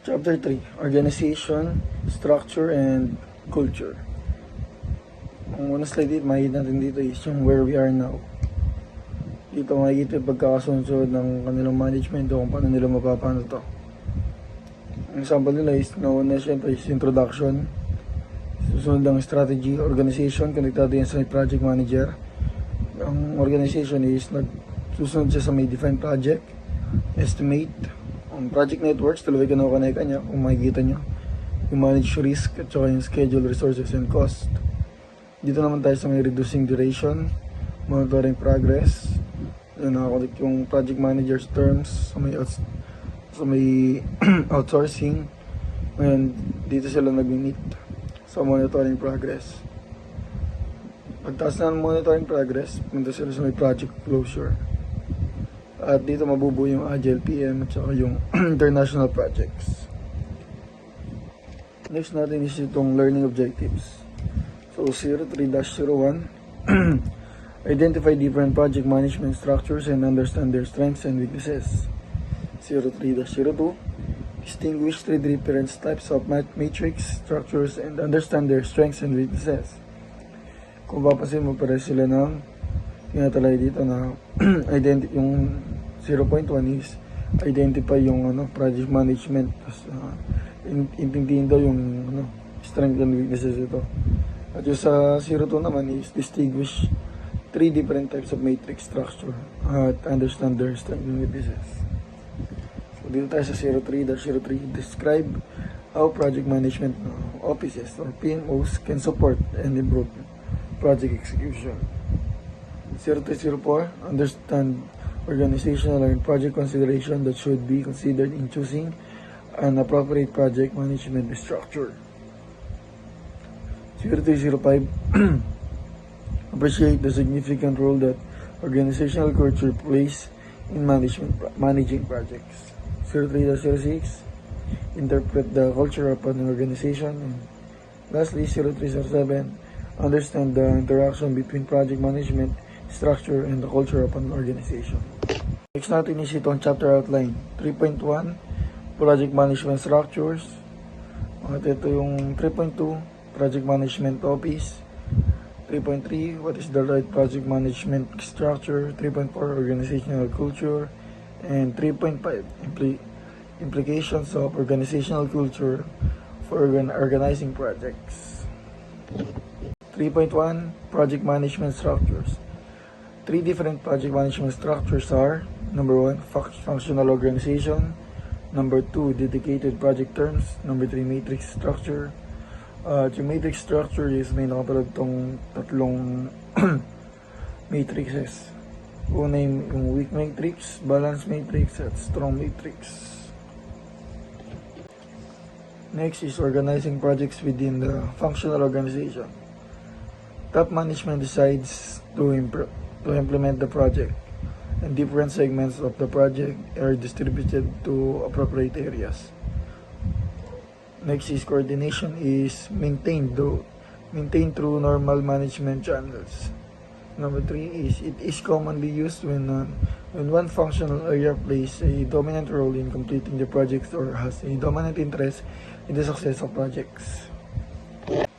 Chapter 3, Organization, Structure, and Culture. Ang unang slide dito, makikita natin dito is yung where we are now. Dito makikita yung pagkakasunod ng kanilang management o kung paano nila mapapano to. Ang example nila is, nauna syempre is introduction, susunod ang strategy, organization, konektado yan sa may project manager. Ang organization is susunod siya sa may defined project, estimate, project networks, tuloy ka na niya kung makikita nyo. Yung manage risk at saka yung schedule, resources, and cost. Dito naman tayo sa may reducing duration, monitoring progress, yun, nakakonect yung project manager's terms sa may outsourcing. Ngayon, dito sila nag-meet sa monitoring progress. Pagtaas na ng monitoring progress, punta sila sa may project closure. At dito mabubuo yung Agile PM at saka yung international projects. Next natin is itong learning objectives. So 03-01 identify different project management structures and understand their strengths and weaknesses. 03-02 distinguish three different types of matrix structures and understand their strengths and weaknesses. Kung papansin mo, pare sila ng tinatalay dito na yung 0.1 is identify yung project management, intindihin daw yung strength and weaknesses ito. At yung sa 02 naman is distinguish three different types of matrix structure at understand their strength and weaknesses. So dito tayo sa 03-03 describe how project management offices or PMOs can support and improve project execution. 03-04 understand organizational and project consideration that should be considered in choosing an appropriate project management structure. 03-05 appreciate the significant role that organizational culture plays in managing projects. 03-06 interpret the culture of an organization. And lastly, 03-07 understand the interaction between project management structure and the culture of an organization. Next natin is itong chapter outline. 3.1 project management structures. At ito yung 3.2 project management office. 3.3 what is the right project management structure. 3.4 organizational culture. And 3.5 implications of organizational culture for organizing projects. 3.1 project management structures. Three different project management structures are: number 1, functional organization; number 2, dedicated project terms; number 3, matrix structure. Yung matrix structure is may nakapalad tong tatlong matrices. Una yung weak matrix, balance matrix, at strong matrix. Next is organizing projects within the functional organization. Top management decides to implement the project, and different segments of the project are distributed to appropriate areas. Next is coordination is maintained through normal management channels. Number 3 is it is commonly used when one functional area plays a dominant role in completing the projects or has a dominant interest in the success of projects.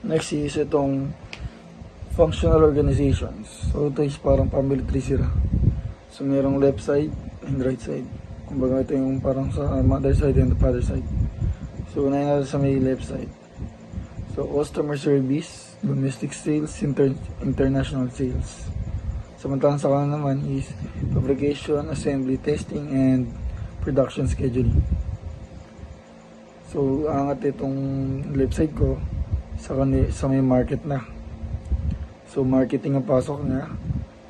Next is itong functional organizations. So ito is parang family tree sila. So merong left side and right side. Kumbaga ito yung parang sa mother side and the father side. So unahin natin sa may left side. So customer service, domestic sales, international sales. Samantalang sa kanan naman is fabrication, assembly, testing, and production scheduling. So angat itong left side ko sa may market na. So marketing ang pasok niya.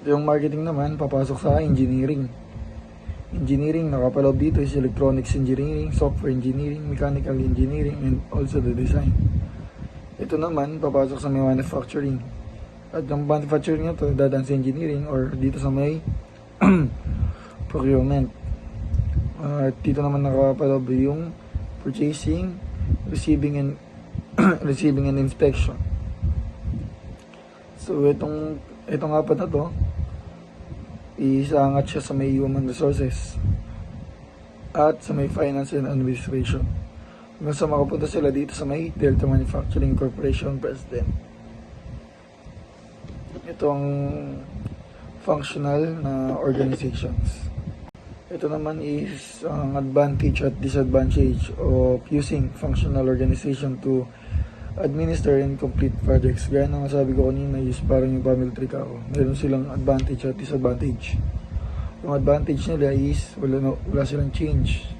Yung marketing naman papasok sa engineering. Engineering nakapaloob dito is electronics engineering, software engineering, mechanical engineering, and also the design. Ito naman papasok sa may manufacturing. At yung manufacturing nito dadaan sa engineering or dito sa may procurement. At dito naman nakapaloob yung purchasing, receiving and inspection. So itong apat na to, isangat siya sa may human resources at sa may finance and administration. hanggang sa makapunta sila dito sa may Delta Manufacturing Corporation President. Ito ang functional na organizations. Ito naman is ang advantage at disadvantage of using functional organization to administer and complete projects. Gaya ng sabi ko kanina is parang yung family tree ako. Meron silang advantage at disadvantage. Yung advantage nila is wala silang change.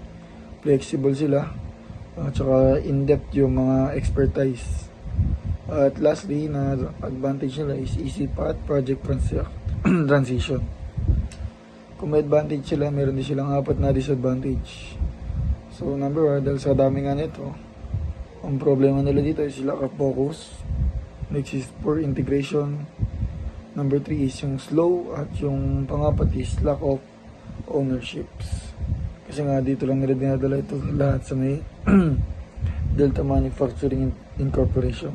Flexible sila. At saka in-depth yung mga expertise. At lastly, na advantage nila is easy path project transition. Kung may advantage sila, meron din silang 4 na disadvantage. So number 1, dahil sa dami nga nito, ang problema nila dito is lack of focus. Next is poor integration. Number 3 is yung slow. At yung pang-4 is lack of ownerships. Kasi nga dito lang nila dinadala ito lahat sa may Delta Manufacturing Incorporation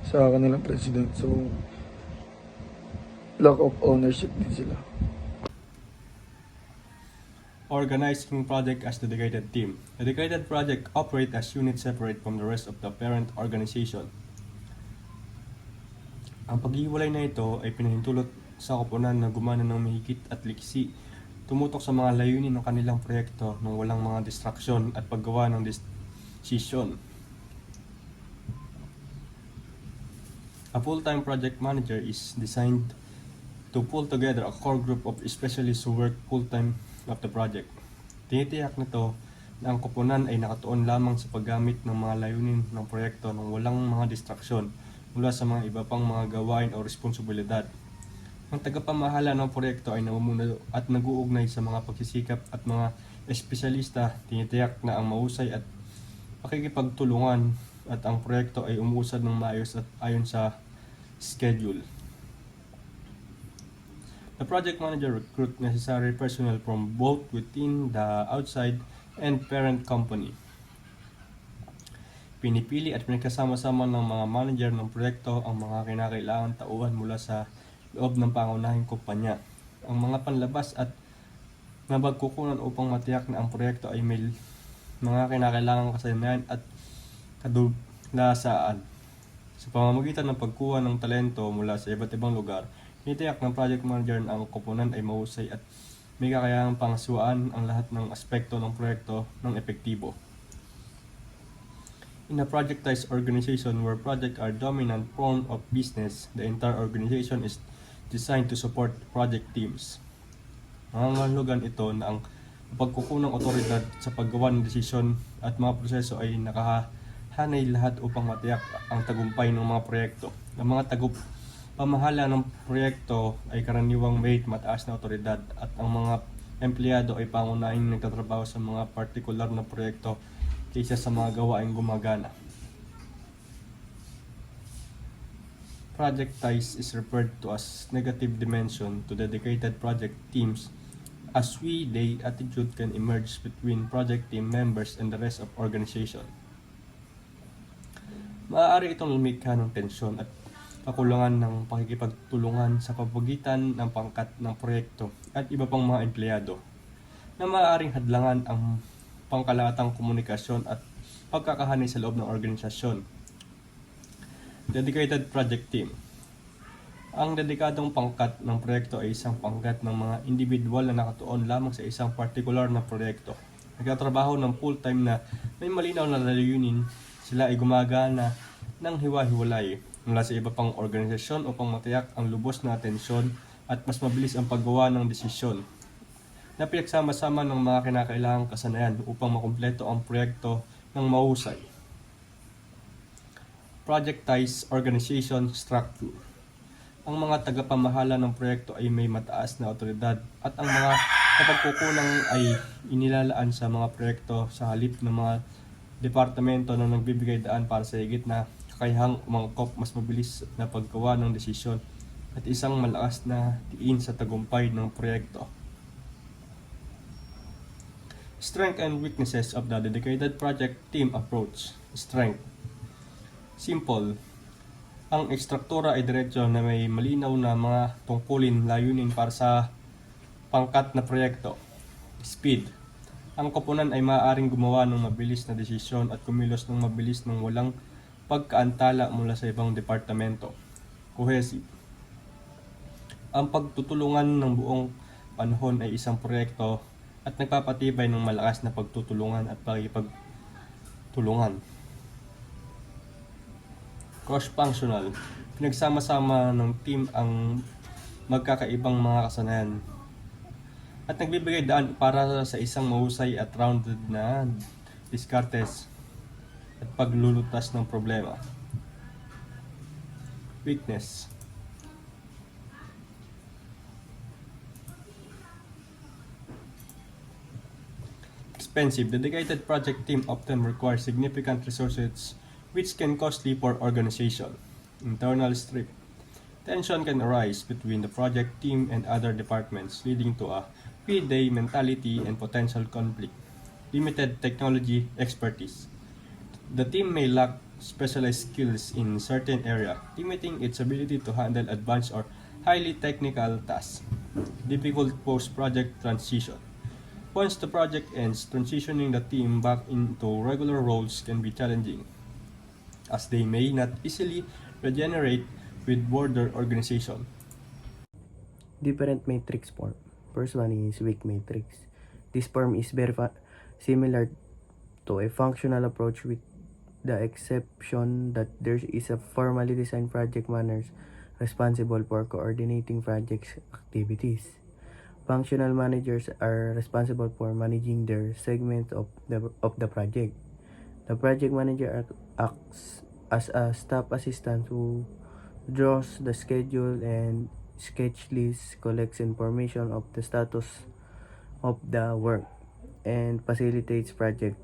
sa kanilang president. So lack of ownership din sila. Organizing project as dedicated team. Dedicated project operate as units separate from the rest of the parent organization. Ang paghiwalay na ito ay pinahintulot sa koponan na gumana ng mahigit at liksi, tumutok sa mga layunin ng kanilang proyekto nang walang mga distraksyon at paggawa ng desisyon. A full-time project manager is designed to pull together a core group of specialists who work full-time of the project. Tinitiyak nito na ang koponan ay nakatuon lamang sa paggamit ng mga layunin ng proyekto nang walang mga distraksyon mula sa mga iba pang mga gawain o responsibilidad. Ang tagapamahala ng proyekto ay namumuno at nag-uugnay sa mga pagsisikap at mga espesyalista. Tinitiyak na ang mahusay at pakikipagtulungan at ang proyekto ay umuusad ng maayos at ayon sa schedule. The project manager recruit necessary personnel from both within the outside and parent company. Pinipili at pinagkasama-sama ng mga manager ng proyekto ang mga kinakailangan tauhan mula sa loob ng pangunahing kumpanya. Ang mga panlabas at nabagkukunan upang matiyak na ang proyekto ay may mga kinakailangang kasanayan at kaduglasaan. Sa pamamagitan ng pagkuha ng talento mula sa iba't ibang lugar, tinitiyak ng project manager na ang koponan ay mahusay at may kakayahang pangasiwaan ang lahat ng aspekto ng proyekto ng epektibo. In a projectized organization where projects are dominant form of business, the entire organization is designed to support project teams. Nangangahulugan ito na ang pagkukunang otoridad sa paggawa ng desisyon at mga proseso ay nakahanay lahat upang matiyak ang tagumpay ng mga proyekto. Ang mga pamahala ng proyekto ay karaniwang may mataas na otoridad at ang mga empleyado ay pangunahing nagtatrabaho sa mga partikular na proyekto kaysa sa mga gawaing gumagana. Project ties is referred to as negative dimension to dedicated project teams as they attitude can emerge between project team members and the rest of organization. Maaari itong lumikha ng tensyon at kakulangan ng pakikipagtulungan sa pamamagitan ng pangkat ng proyekto at iba pang mga empleyado na maaaring hadlangan ang pangkalahatang komunikasyon at pagkakahanay sa loob ng organisasyon. Dedicated project team. Ang dedikadong pangkat ng proyekto ay isang pangkat ng mga individual na nakatuon lamang sa isang partikular na proyekto. Nagtatrabaho ng full-time na may malinaw na layunin, sila ay gumagana ng hiwa-hiwalay mula sa iba pang organisasyon upang matiyak ang lubos na atensyon at mas mabilis ang paggawa ng desisyon na pinagsama-sama ng mga kinakailangang kasanayan upang makumpleto ang proyekto ng mahusay. Projectized organization structure. Ang mga tagapamahala ng proyekto ay may mataas na otoridad at ang mga kapagkukunang ay inilalaan sa mga proyekto sa halip ng mga departamento na nagbibigay daan para sa higit na kakayahang umangkop mas mabilis na paggawa ng desisyon at isang malakas na diin sa tagumpay ng proyekto. Strength and weaknesses of the dedicated project team approach. Strength. Simple. Ang ekstruktura ay diretso na may malinaw na mga tungkulin layunin para sa pangkat na proyekto. Speed. Ang koponan ay maaaring gumawa ng mabilis na desisyon at kumilos ng mabilis ng walang pagkaantala mula sa ibang departamento. Cohesive. Ang pagtutulungan ng buong panahon ay isang proyekto at nagpapatibay ng malakas na pagtutulungan at pakikipagtulungan. Cross-functional. Pinagsama-sama ng team ang magkakaibang mga kasanayan at nagbibigay daan para sa isang mahusay at rounded na diskartes at paglulutas ng problema. Weakness. Expensive. Dedicated project team often requires significant resources which can costly for organization. Internal strict. Tension can arise between the project team and other departments, leading to a we-they mentality and potential conflict. Limited technology expertise. The team may lack specialized skills in certain area, limiting its ability to handle advanced or highly technical tasks. Difficult post-project transition. Once the project ends, transitioning the team back into regular roles can be challenging, as they may not easily regenerate with broader organization. Different matrix form. First one is weak matrix. This form is very similar to a functional approach with the exception that there is a formally designed project manager responsible for coordinating project activities. Functional managers are responsible for managing their segment of the project. The project manager acts as a staff assistant who draws the schedule and sketch list, collects information of the status of the work, and facilitates project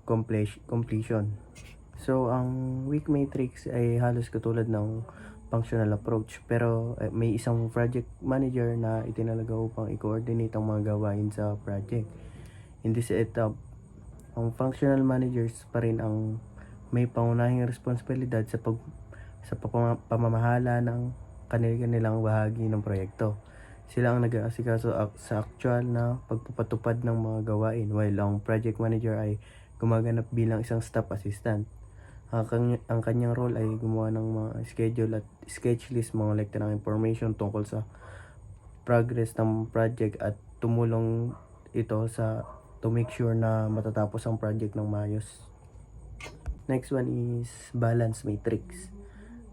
completion. So, ang weak matrix ay halos katulad ng functional approach, pero may isang project manager na itinalaga upang i-coordinate ang mga gawain sa project. In this etap, ang functional managers pa rin ang may pangunahing responsibilidad sa pamamahala ng kanilang bahagi ng proyekto. Sila ang nag-aasikaso sa actual na pagpapatupad ng mga gawain, while ang project manager ay gumaganap bilang isang staff assistant. Ang kanyang role ay gumawa ng mga schedule at sketch list, mga lekta ng information tungkol sa progress ng project at tumulong ito to make sure na matatapos ang project ng maayos. Next one is balance matrix.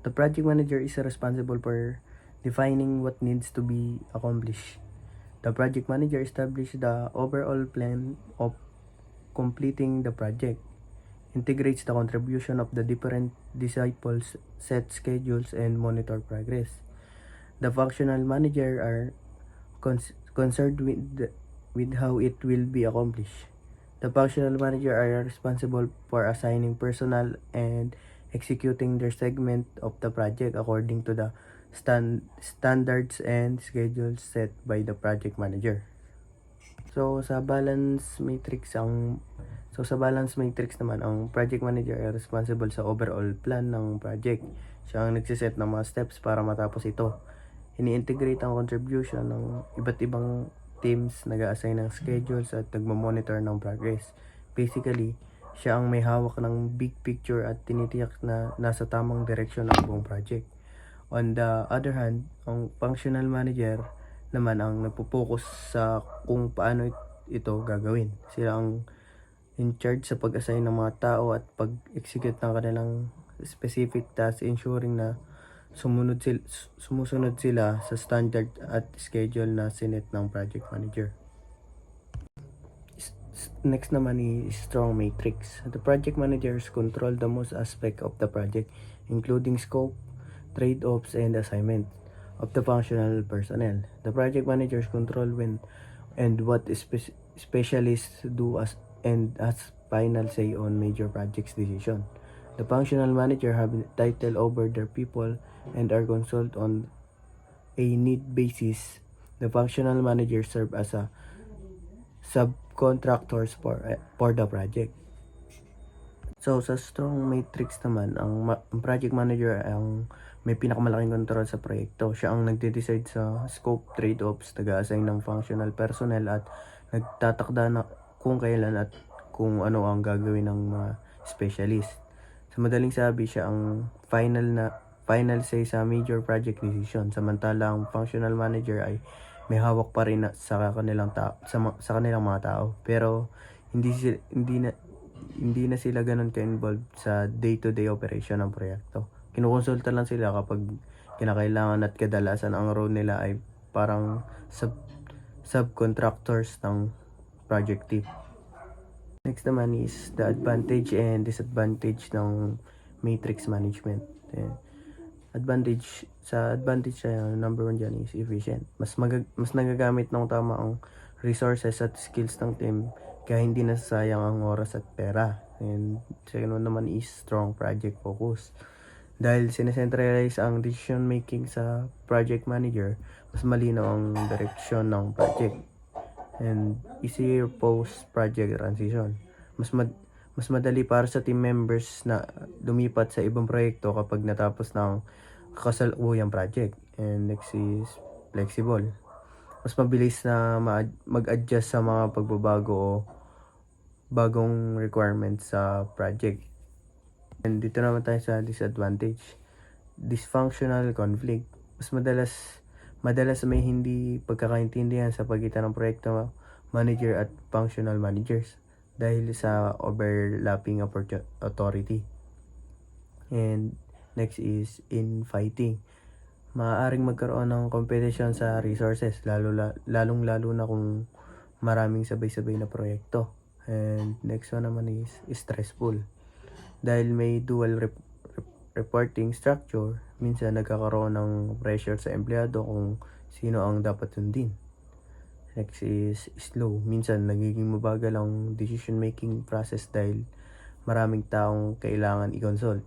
The project manager is responsible for defining what needs to be accomplished. The project manager establishes the overall plan of completing the project, integrates the contribution of the different disciples, set schedules, and monitor progress. The functional manager are concerned with how it will be accomplished. The functional manager are responsible for assigning personnel and executing their segment of the project according to the standards and schedules set by the project manager. So sa balance matrix naman, ang project manager ay responsible sa overall plan ng project. Siya ang nagsiset ng mga steps para matapos ito. Ini-integrate ang contribution ng iba't ibang teams, nag-a-assign ng schedules at nagmo-monitor ng progress. Basically, siya ang may hawak ng big picture at tinitiyak na nasa tamang direksyon ang buong project. On the other hand, ang functional manager naman ang nagpo-focus sa kung paano ito gagawin. Sila ang in charge sa pag-assign ng mga tao at pag-execute ng kanilang specific tasks, ensuring na sumusunod sila sa standard at schedule na sinet ng project manager. Next naman is strong matrix. The project managers control the most aspect of the project, including scope, trade-offs, and assignment of the functional personnel. The project managers control when and what specialists do as final say on major projects decision. The functional manager have title over their people and are consulted on a need basis. The functional manager serve as a subcontractors for the project. So sa strong matrix naman, ang project manager ang may pinakamalaking control sa proyekto. Siya ang nagde-decide sa scope, trade-offs, nag-a-assign ng functional personnel at nagtatakda na kung kailan at kung ano ang gagawin ng mga specialist. Sa madaling sabi, siya ang final say sa major project decision, samantala ang functional manager ay may hawak pa rin sa kanilang sa kanilang mga tao, pero hindi na sila ganun ka-involved sa day-to-day operation ng proyekto. Kinukonsulta lang sila kapag kinakailangan, at kadalasan ang role nila ay parang subcontractors ng project team. Next naman is the advantage and disadvantage ng matrix management. Advantage number one dyan is efficient. Mas nagagamit ng tama ang resources at skills ng team, kaya hindi nasasayang ang oras at pera. And second one naman is strong project focus. Dahil sinecentralize ang decision making sa project manager, mas malinaw ang direksyon ng project and easier post-project transition. Mas madali para sa team members na lumipat sa ibang proyekto kapag natapos ng kasalukuyang project. And next is flexible. Mas mabilis na mag-adjust sa mga pagbabago o bagong requirements sa project. And dito naman tayo sa disadvantage. Dysfunctional conflict. Mas madalas may hindi pagkakaintindihan sa pagitan ng proyekto manager at functional managers dahil sa overlapping authority. And next is infighting. Maaaring magkaroon ng competition sa resources, lalong-lalo na kung maraming sabay-sabay na proyekto. And next one naman is stressful. Dahil may dual reporting structure, minsan nagkakaroon ng pressure sa empleyado kung sino ang dapat sundin. Next is slow. Minsan nagiging mabagal ang decision making process dahil maraming taong kailangan i-consult.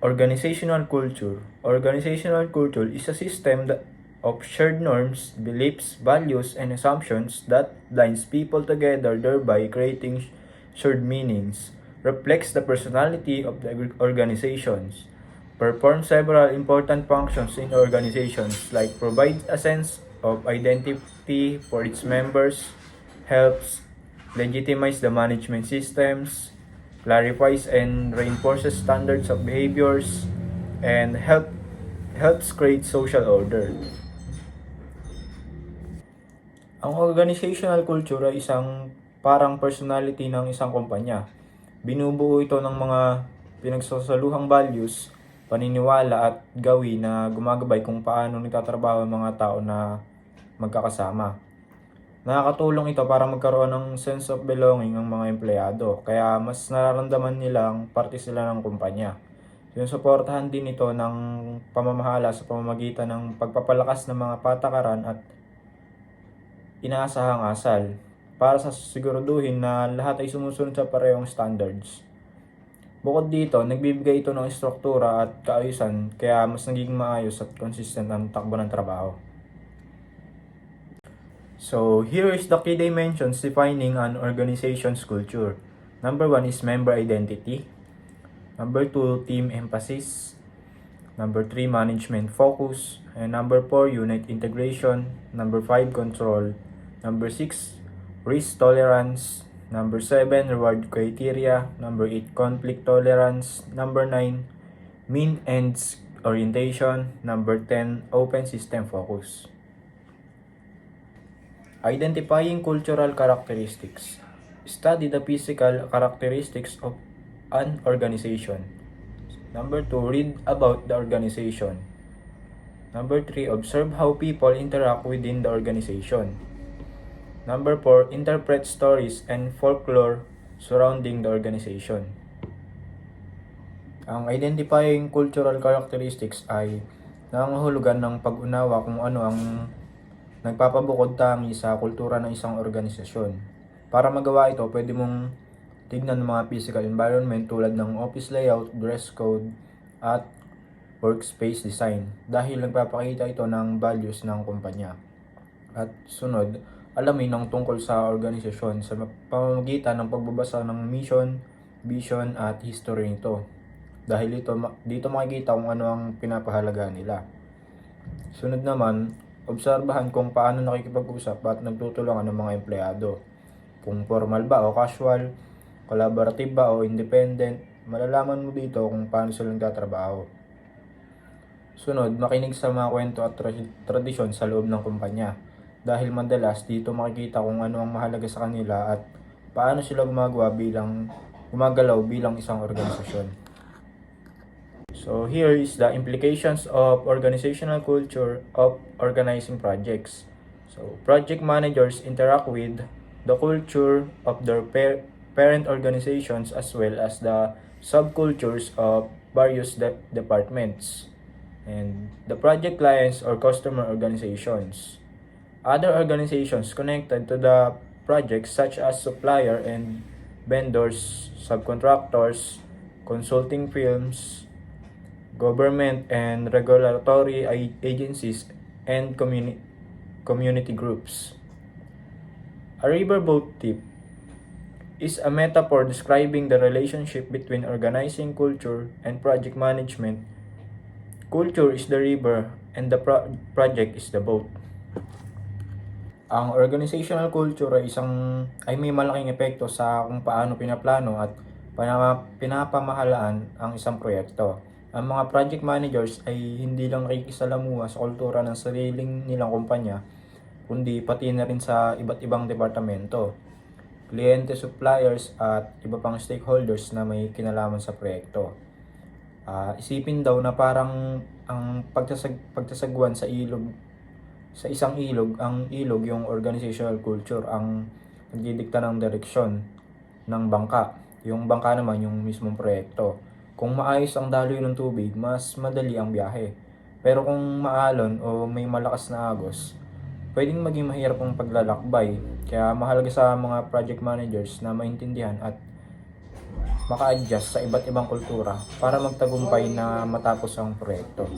Organizational culture. Organizational culture is a system of shared norms, beliefs, values, and assumptions that binds people together, thereby creating shared meanings. Reflects the personality of the organizations. Performs several important functions in organizations, like provides a sense of identity for its members, helps legitimize the management systems, clarifies and reinforces standards of behaviors, and helps create social order. Ang organizational culture ay isang parang personality ng isang kumpanya. Binubuo ito ng mga pinagsasaluhang values, paniniwala at gawin na gumagabay kung paano nagtatrabaho ang mga tao na magkakasama. Nakakatulong ito para magkaroon ng sense of belonging ang mga empleyado, kaya mas nararamdaman nilang parte sila ng kumpanya. Sinusuportahan din ito ng pamamahala sa pamamagitan ng pagpapalakas ng mga patakaran at inaasahang asal, para sa siguraduhin na lahat ay sumusunod sa parehong standards. Bukod dito, nagbibigay ito ng struktura at kaayusan, kaya mas nagiging maayos at consistent ang takbo ng trabaho. So, here is the key dimensions defining an organization's culture. Number 1 is member identity. Number 2, team emphasis. Number 3, management focus. And number 4, unit integration. Number 5, control. Number 6, risk tolerance. Number 7, reward criteria. Number 8, conflict tolerance. Number 9, mean ends orientation. Number 10, open system focus. Identifying cultural characteristics. Study the physical characteristics of an organization. Number 2, read about the organization. Number 3, observe how people interact within the organization. Number 4, interpret stories and folklore surrounding the organization. Ang identifying cultural characteristics ay nangangahulugan ng pag-unawa kung ano ang nagpapabukod tangi sa kultura ng isang organisasyon. Para magawa ito, pwede mong tignan ng mga physical environment tulad ng office layout, dress code, at workspace design dahil nagpapakita ito ng values ng kumpanya. At sunod, alamin ang tungkol sa organisasyon sa pamamagitan ng pagbabasa ng mission, vision at history nito. Dahil dito makikita kung ano ang pinapahalagahan nila. Sunod naman, obserbahan kung paano nakikipag-usap at nagtutulungan ng mga empleyado. Kung formal ba o casual, collaborative ba o independent, malalaman mo dito kung paano sila nagtatrabaho. Sunod, makinig sa mga kwento at tradisyon sa loob ng kumpanya. Dahil madalas dito makikita kung ano ang mahalaga sa kanila at paano sila gumagalaw bilang isang organisasyon. So here is the implications of organizational culture of organizing projects. So project managers interact with the culture of their parent organizations as well as the subcultures of various departments and the project clients or customer organizations. Other organizations connected to the projects such as supplier and vendors, subcontractors, consulting firms, government and regulatory agencies, and community groups. A riverboat tip is a metaphor describing the relationship between organizing culture and project management. Culture is the river and the project is the boat. Ang organizational culture ay may malaking epekto sa kung paano pinaplano at pinapamahalaan ang isang proyekto. Ang mga project managers ay hindi lang nakikisalamuha sa kultura ng sariling nilang kumpanya, kundi pati na rin sa iba't ibang departamento, kliyente, suppliers at iba pang stakeholders na may kinalaman sa proyekto. Isipin daw na parang ang pagtasagwan sa isang ilog, ang ilog yung organizational culture ang nagdidikta ng direksyon ng bangka. Yung bangka naman yung mismong proyekto. Kung maayos ang daloy ng tubig, mas madali ang biyahe. Pero kung maalon o may malakas na agos, pwedeng maging mahirap ang paglalakbay. Kaya mahalaga sa mga project managers na maintindihan at maka-adjust sa iba't ibang kultura para magtagumpay na matapos ang proyekto.